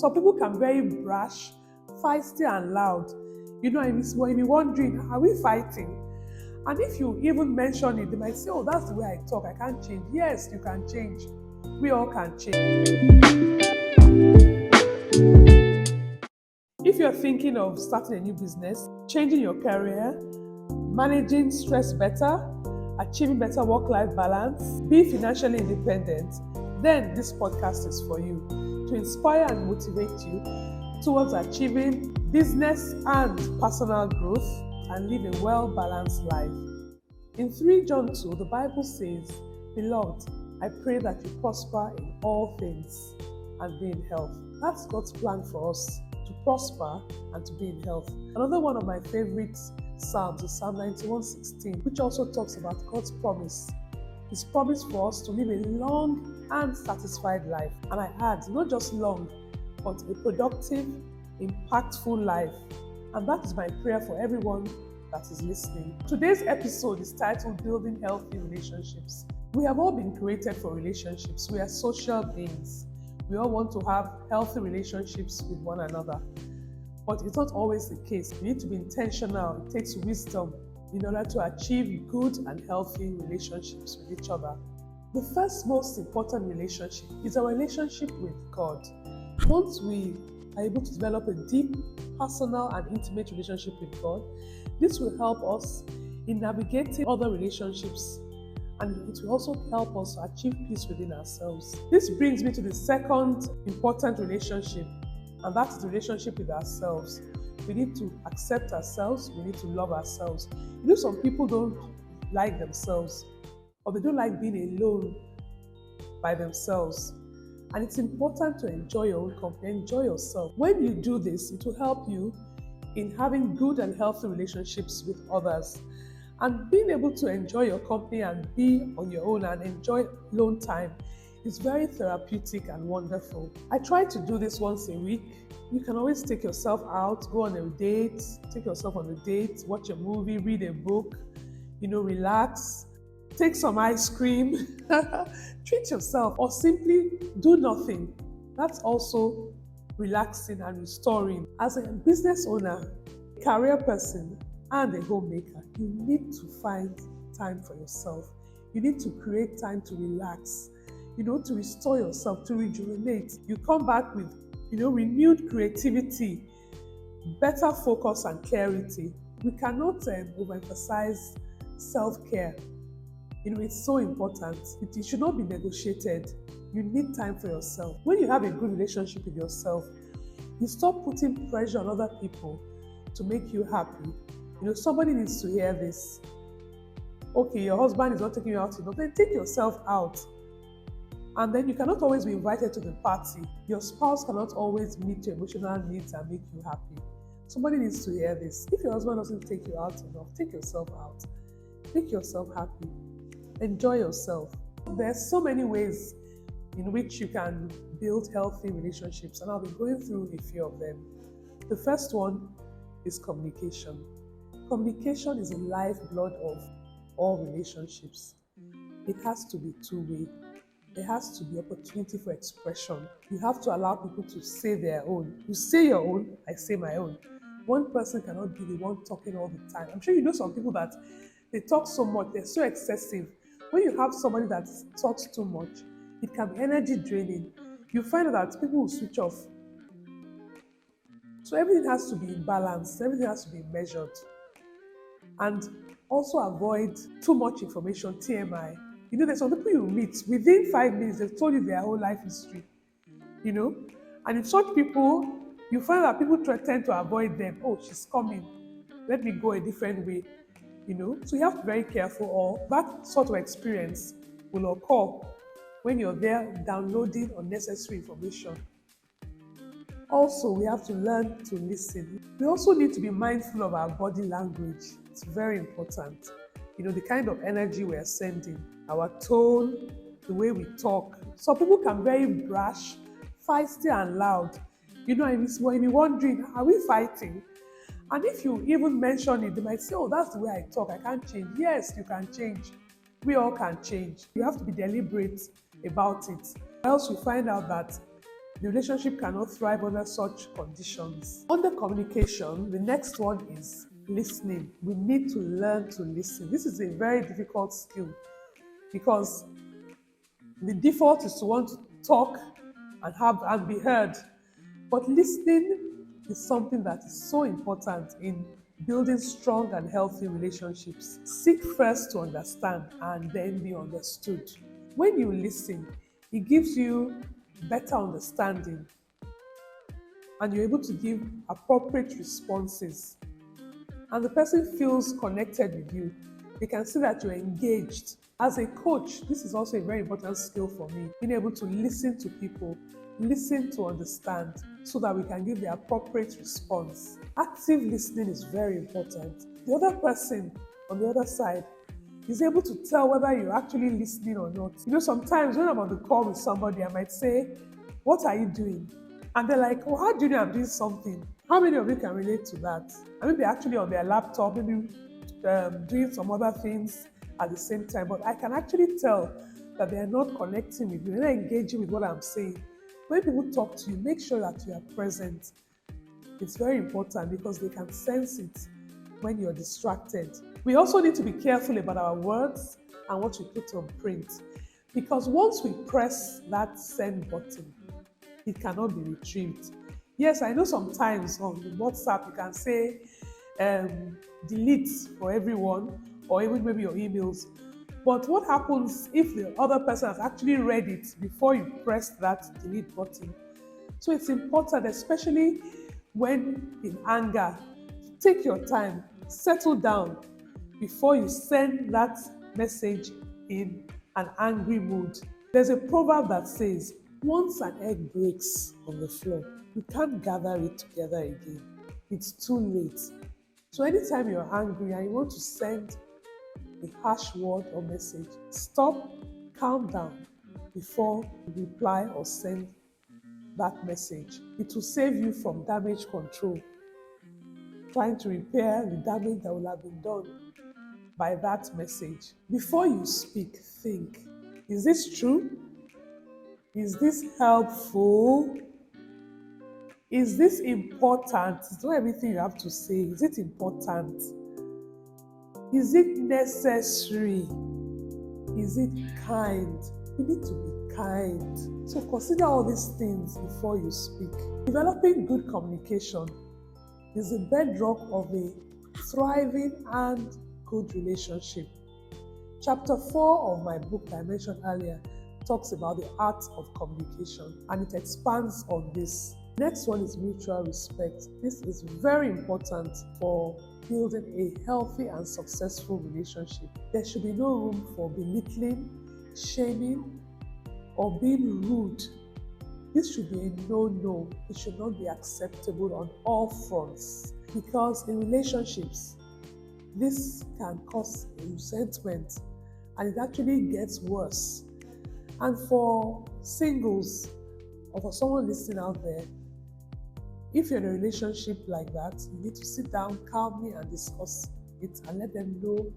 Some people can be very brash, feisty and loud. You be wondering, are we fighting? And if you even mention it, they might say, oh, that's the way I talk, I can't change. Yes, you can change. We all can change. If you're thinking of starting a new business, changing your career, managing stress better, achieving better work-life balance, be financially independent, then this podcast is for you to inspire and motivate you towards achieving business and personal growth and live a well-balanced life. In 3 John 2, the Bible says, "Beloved, I pray that you prosper in all things and be in health." That's God's plan for us, to prosper and to be in health. Another one of my favorite Psalms is Psalm 91:16, which also talks about God's promise. His promise for us to live a long and satisfied life. And I add, not just long, but a productive, impactful life. And that is my prayer for everyone that is listening. Today's episode is titled Building Healthy Relationships. We have all been created for relationships. We are social beings. We all want to have healthy relationships with one another. But it's not always the case. You need to be intentional. It takes wisdom in order to achieve good and healthy relationships with each other. The first most important relationship is our relationship with God. Once we are able to develop a deep, personal and intimate relationship with God, this will help us in navigating other relationships, and it will also help us to achieve peace within ourselves. This brings me to the second important relationship, and that is the relationship with ourselves. We need to accept ourselves, we need to love ourselves. Some people don't like themselves, or they don't like being alone by themselves. And it's important to enjoy your own company, enjoy yourself. When you do this, it will help you in having good and healthy relationships with others. And being able to enjoy your company and be on your own and enjoy alone time is very therapeutic and wonderful. I try to do this once a week. You can always take yourself out, go on a date, take yourself on a date, watch a movie, read a book, relax, take some ice cream, treat yourself, or simply do nothing. That's also relaxing and restoring. As a business owner, career person, and a homemaker, you need to find time for yourself. You need to create time to relax, to restore yourself, to rejuvenate. You come back with, renewed creativity, better focus and clarity. We cannot overemphasize self-care. It's so important. It should not be negotiated. You need time for yourself. When you have a good relationship with yourself, you stop putting pressure on other people to make you happy. Somebody needs to hear this. Okay, your husband is not taking you out enough, then take yourself out. And then you cannot always be invited to the party. Your spouse cannot always meet your emotional needs and make you happy. Somebody needs to hear this. If your husband doesn't take you out enough, take yourself out. Make yourself happy. Enjoy yourself. There's so many ways in which you can build healthy relationships, and I'll be going through a few of them. The first one is communication. Communication is the lifeblood of all relationships. It has to be two-way. There has to be opportunity for expression. You have to allow people to say their own. You say your own, I say my own. One person cannot be the one talking all the time. I'm sure you know some people that they talk so much, they're so excessive. When you have somebody that talks too much, it can be energy draining. You find out that people will switch off. So everything has to be in balance, everything has to be measured. And also avoid too much information, TMI. There's some people you meet, within 5 minutes, they've told you their whole life history. And in such people, you find that people tend to avoid them. Oh, she's coming. Let me go a different way. So you have to be very careful, or that sort of experience will occur when you're there downloading unnecessary information. Also, we have to learn to listen. We also need to be mindful of our body language. It's very important. The kind of energy we're sending, our tone, the way we talk. Some people can be very brash, feisty and loud. You be wondering, are we fighting? And if you even mention it, they might say, oh, that's the way I talk, I can't change. Yes, you can change. We all can change. You have to be deliberate about it. Else you find out that The relationship cannot thrive under such conditions. Under communication, the next one is listening. We need to learn to listen. This is a very difficult skill because the default is to want to talk and be heard. But listening is something that is so important in building strong and healthy relationships. Seek first to understand and then be understood. When you listen, it gives you better understanding and you're able to give appropriate responses. And the person feels connected with you. They can see that you're engaged. As a coach, this is also a very important skill for me, being able to listen to people, listen to understand, so that we can give the appropriate response. Active listening is very important. The other person on the other side is able to tell whether you're actually listening or not. Sometimes when I'm on the call with somebody, I might say, "What are you doing?" And they're like, "Oh, how do you know I'm doing something?" How many of you can relate to that? I mean, they're actually on their laptop, maybe doing some other things at the same time, but I can actually tell that they're not connecting with you, they're not engaging with what I'm saying. When people talk to you, make sure that you are present. It's very important because they can sense it when you're distracted. We also need to be careful about our words and what we put on print, because once we press that send button, it cannot be retrieved. Yes, I know sometimes on WhatsApp you can say delete for everyone, or even maybe your emails. But what happens if the other person has actually read it before you press that delete button? So it's important, especially when in anger, take your time, settle down before you send that message in an angry mood. There's a proverb that says, once an egg breaks on the floor, you can't gather it together again. It's too late. So anytime you're angry and you want to send a harsh word or message, stop, calm down before you reply or send that message. It will save you from damage control, trying to repair the damage that will have been done by that message. Before you speak, think, is this true? Is this helpful? Is this important? It's not everything you have to say. Is it important? Is it necessary? Is it kind? You need to be kind. So consider all these things before you speak. Developing good communication is the bedrock of a thriving and good relationship. Chapter 4 of my book that I mentioned earlier talks about the art of communication, and it expands on this. Next one is mutual respect. This is very important for building a healthy and successful relationship. There should be no room for belittling, shaming, or being rude. This should be a no-no. It should not be acceptable on all fronts, because in relationships, this can cause resentment, and it actually gets worse. And for singles, or for someone listening out there, if you're in a relationship like that, you need to sit down calmly and discuss it and let them know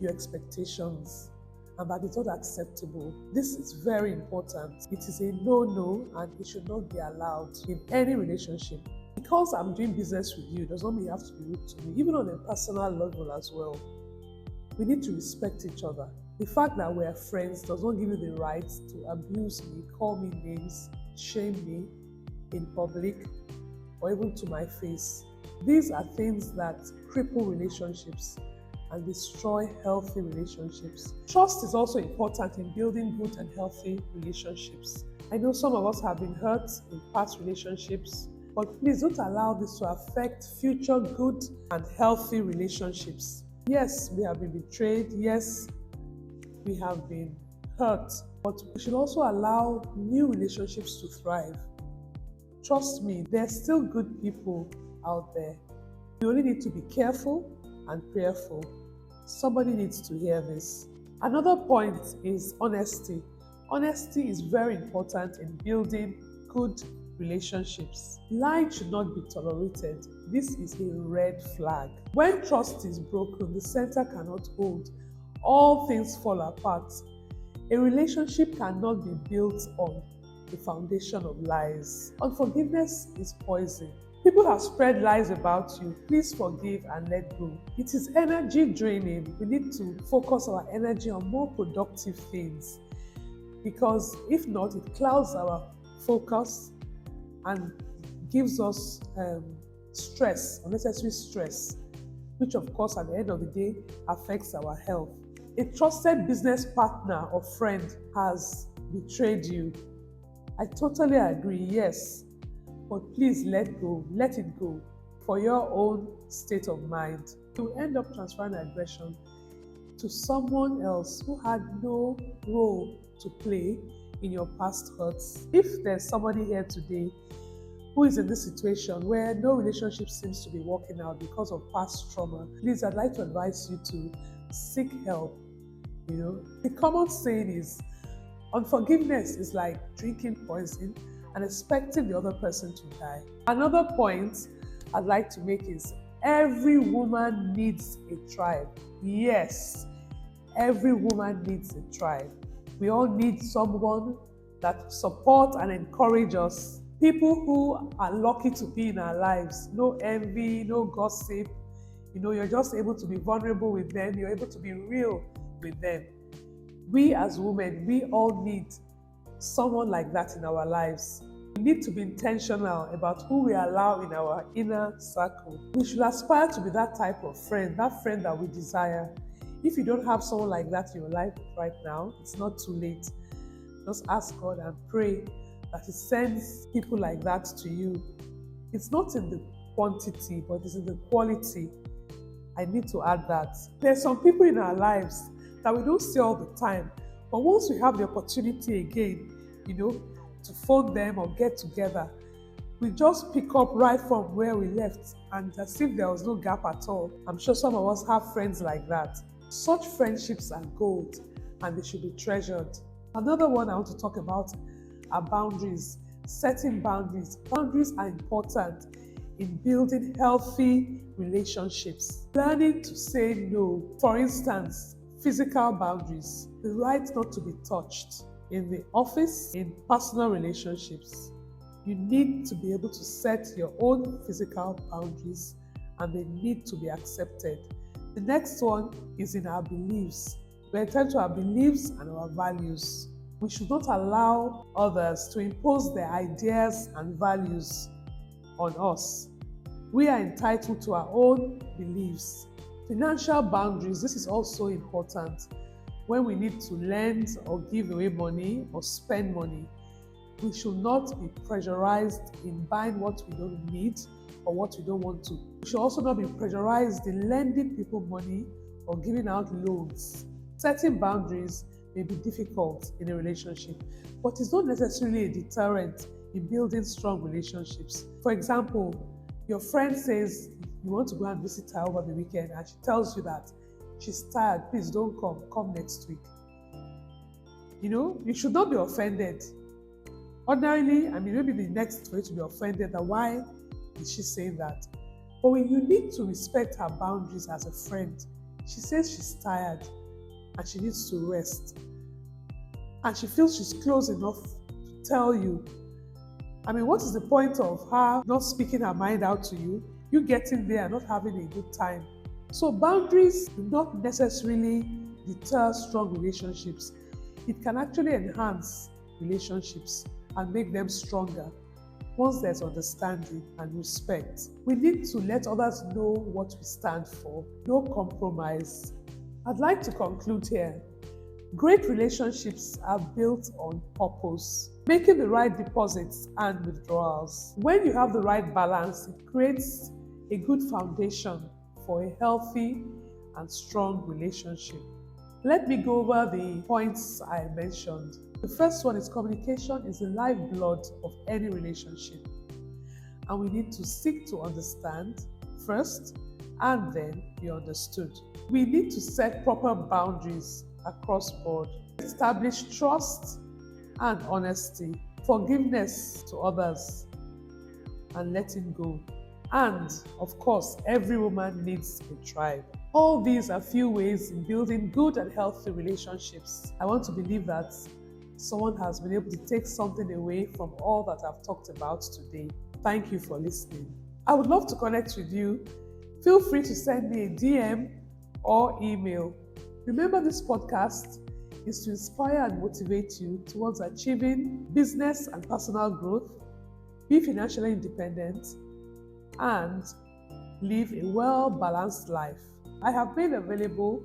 your expectations and that it's not acceptable. This is very important. It is a no-no and it should not be allowed in any relationship. Because I'm doing business with you does not mean you have to be rude to me, even on a personal level as well. We need to respect each other. The fact that we're friends does not give you the right to abuse me, call me names, shame me in public, or even to my face. These are things that cripple relationships and destroy healthy relationships. Trust is also important in building good and healthy relationships. I know some of us have been hurt in past relationships, but please don't allow this to affect future good and healthy relationships. Yes, we have been betrayed. Yes, we have been hurt, but we should also allow new relationships to thrive. Trust me, there's still good people out there. You only need to be careful and prayerful. Somebody needs to hear this. Another point is honesty. Honesty is very important in building good relationships. Lying should not be tolerated. This is a red flag. When trust is broken, the center cannot hold. All things fall apart. A relationship cannot be built on the foundation of lies. Unforgiveness is poison. People have spread lies about you. Please forgive and let go. It is energy draining. We need to focus our energy on more productive things, because if not, it clouds our focus and gives us stress, unnecessary stress, which of course at the end of the day affects our health. A trusted business partner or friend has betrayed you. I totally agree, yes. But please let go, let it go for your own state of mind. You end up transferring aggression to someone else who had no role to play in your past hurts. If there's somebody here today who is in this situation where no relationship seems to be working out because of past trauma, please, I'd like to advise you to seek help. The common saying is, unforgiveness is like drinking poison and expecting the other person to die. Another point I'd like to make is, every woman needs a tribe. Yes, every woman needs a tribe. We all need someone that support and encourage us. People who are lucky to be in our lives. No envy, no gossip. You're just able to be vulnerable with them. You're able to be real with them. We as women, we all need someone like that in our lives. We need to be intentional about who we allow in our inner circle. We should aspire to be that type of friend, that friend that we desire. If you don't have someone like that in your life right now, it's not too late. Just ask God and pray that He sends people like that to you. It's not in the quantity, but it's in the quality. I need to add that. There's some people in our lives that we don't see all the time, but once we have the opportunity again, to phone them or get together, we just pick up right from where we left, and as if there was no gap at all. I'm sure some of us have friends like that. Such friendships are gold, and they should be treasured. Another one I want to talk about are boundaries. Setting boundaries. Boundaries are important in building healthy relationships. Learning to say no. For instance, physical boundaries. The right not to be touched. In the office, in personal relationships, you need to be able to set your own physical boundaries, and they need to be accepted. The next one is in our beliefs. We attend to our beliefs and our values. We should not allow others to impose their ideas and values on us. We are entitled to our own beliefs. Financial boundaries, this is also important. When we need to lend or give away money or spend money, we should not be pressurized in buying what we don't need or what we don't want to. We should also not be pressurized in lending people money or giving out loans. Setting boundaries may be difficult in a relationship, but it's not necessarily a deterrent in building strong relationships. For example, your friend says you want to go and visit her over the weekend, and she tells you that she's tired, please don't come next week. You should not be offended. Ordinarily, maybe the next way to be offended that why is she saying that? But when you need to respect her boundaries as a friend, she says she's tired and she needs to rest. And she feels she's close enough to tell you. What is the point of her not speaking her mind out to you, you getting there and not having a good time? So boundaries do not necessarily deter strong relationships. It can actually enhance relationships and make them stronger once there's understanding and respect. We need to let others know what we stand for. No compromise. I'd like to conclude here. Great relationships are built on purpose, making the right deposits and withdrawals. When you have the right balance, it creates a good foundation for a healthy and strong relationship. Let me go over the points I mentioned. The first one is communication is the lifeblood of any relationship, and we need to seek to understand first and then be understood. We need to set proper boundaries across board, establish trust and honesty, forgiveness to others, and letting go. And, of course, every woman needs a tribe. All these are few ways in building good and healthy relationships. I want to believe that someone has been able to take something away from all that I've talked about today. Thank you for listening. I would love to connect with you. Feel free to send me a DM or email. Remember, this podcast is to inspire and motivate you towards achieving business and personal growth, be financially independent, and live a well-balanced life. I have made available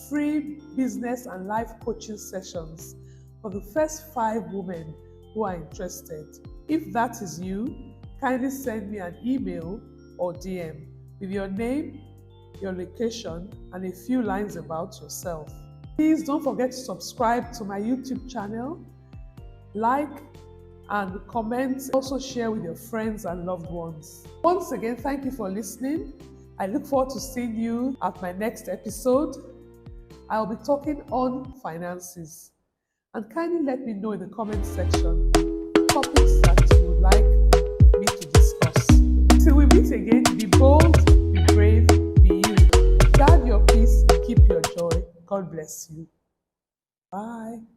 free business and life coaching sessions for the first 5 women who are interested. If that is you, kindly send me an email or DM with your name, your location, and a few lines about yourself. Please don't forget to subscribe to my YouTube channel, like and comment, also share with your friends and loved ones. Once again, thank you for listening. I look forward to seeing you at my next episode. I'll be talking on finances. And kindly let me know in the comment section topics that you would like me to discuss. Till we meet again, be bold, be brave, be you. Guard your peace, keep your joy. God bless you. Bye.